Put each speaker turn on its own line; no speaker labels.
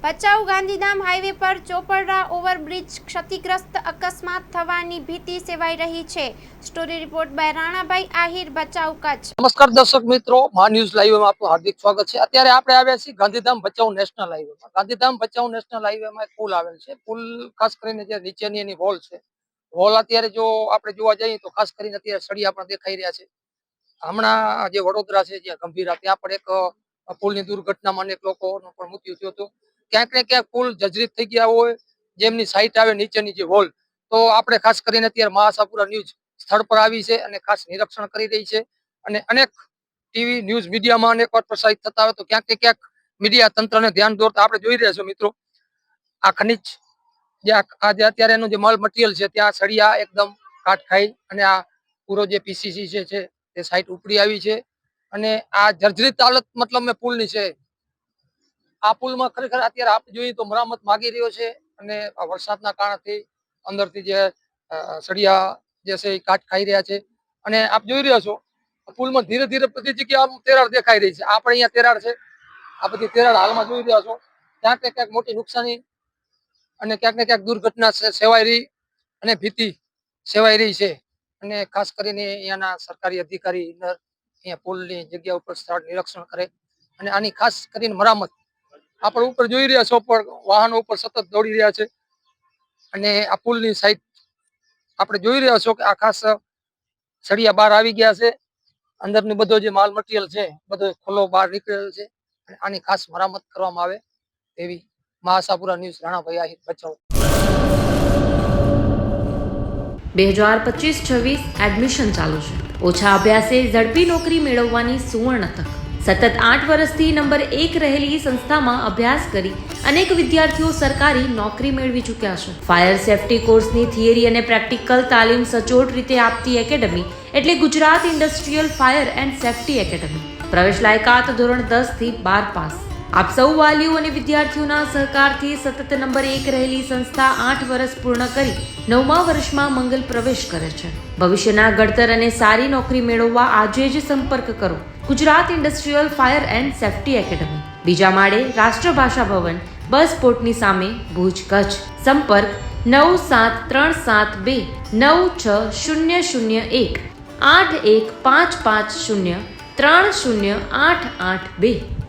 Bhachau Gandhidham highway પર ચોપડા overbridge ક્ષતિગ્રસ્ત, અકસ્માત થવાની ભીતિ સેવાઈ રહી છે। Story report by Ranabhai Ahir, Bhachau, Kutch.
નમસ્કાર દર્શક મિત્રો, મા ન્યૂઝ લાઈવમાં આપનું હાર્દિક સ્વાગત છે। અત્યારે આપણે આવ્યા છીએ ગાંધીધામ ભચાઉ નેશનલ હાઈવેમાં। ગાંધીધામ ભચાઉ નેશનલ હાઈવેમાં એક પુલ આવેલ છે। પુલ ખાસ કરીને જે નીચેની એની વોલ છે, વોલ અત્યારે જો આપણે જોવા જઈએ તો ખાસ કરીને અત્યારે સળિયા પણ દેખાઈ રહ્યા છે। હમણાં જે વડોદરા છે, જ્યાં ગંભીરા, ત્યાં પણ એક પુલની દુર્ઘટનામાં અનેક લોકોનું પણ મૃત્યુ થયું હતું। ક્યાંક ને ક્યાંક પુલ જર્જરિત થઈ ગયા હોય, જેમની સાઈટ આવે નીચેની જે વોલ, તો આપણે ખાસ કરીને અત્યારે મહાસાપુરા ન્યૂઝ સ્થળ પર આવી છે અને ખાસ નિરીક્ષણ કરી રહી છે। અને અનેક ટીવી ન્યૂઝ મીડિયામાં અનેક વાર પ્રસારિત થતા હોય તો ક્યાંક ને ક્યાંક મીડિયા તંત્રને ધ્યાન દોરતા આપણે જોઈ રહ્યા છો મિત્રો। આ ખનિજ આજે અત્યારે એનું જે માલ મટીરિયલ છે, ત્યાં સળિયા એકદમ કાટ ખાઈ અને આ પૂરો જે પીસીસી છે તે સાઈટ ઉપડી આવી છે। અને આ જર્જરિત હાલત મતલબ મેં પુલની છે। આ પુલમાં ખરેખર અત્યારે આપણે જોઈએ તો મરામત માગી રહ્યો છે અને વરસાદના કારણથી અંદરથી જે સળિયા જે છે એ કાટ ખાઈ રહ્યા છે। અને આપ જોઈ રહ્યા છો પુલમાં ધીરે ધીરે બધી જગ્યાએ તિરાડ દેખાઈ રહી છે। આપણે અહીંયા તિરાડ છે, આ બધી તિરાડ હાલમાં જોઈ રહ્યા છો। ક્યાંક ને ક્યાંક મોટી નુકસાની અને ક્યાંક ને ક્યાંક દુર્ઘટના સેવાઈ રહી અને ભીતિ સેવાઈ રહી છે। અને ખાસ કરીને અહીંયાના સરકારી અધિકારી અહીંયા પુલની જગ્યા ઉપર સ્થળ નિરીક્ષણ કરે અને આની ખાસ કરીને મરામત, આપણે ઉપર જોઈ રહ્યા છો પર વાહનો ઉપર સતત દોડી રહ્યા છે। અને આ પુલની સાઈડ આપણે જોઈ રહ્યા છો કે આ ખાસ સળિયા બહાર આવી ગયા છે, અંદરનો બધો જે માલ મટીરિયલ છે બધો ખુલ્લો બહાર નીકળેલો છે। અને આની ખાસ મરામત કરવામાં આવે તેવી મહાસાપુરા ન્યૂઝ, રાણાભાઈ આહિર, ભચાઉ।
2025-26 એડમિશન ચાલુ છે। ઓછા અભ્યાસે ઝડપી નોકરી મેળવવાની સુવર્ણ તક। સતત 8 વર્ષથી નંબર 1 રહેલી સંસ્થામાં અભ્યાસ કરી અનેક વિદ્યાર્થીઓ સરકારી નોકરી મેળવી ચૂક્યા છે। ફાયર સેફટી કોર્સની થિયરી અને પ્રેક્ટિકલ તાલીમ સચોટ રીતે આપતી એકેડમી એટલે Gujarat industrial fire and safety academy. પ્રવેશ લાયકાત ધોરણ 10 થી 12 પાસ। આપ સૌ વાલીઓ અને વિદ્યાર્થીઓના સહકારથી સતત નંબર 1 રહેલી સંસ્થા 8 વર્ષ પૂર્ણ કરી 9મા વર્ષમાં મંગલ પ્રવેશ કરે છે। ભવિષ્યના ઘડતર અને સારી નોકરી મેળવવા આજે જ સંપર્ક કરો Gujarat industrial fire and safety academy, બીજા માળે રાષ્ટ્રભાષા ભવન, બસ પોર્ટની સામે, ભુજ, કચ્છ। સંપર્ક 9737296001 8155030882।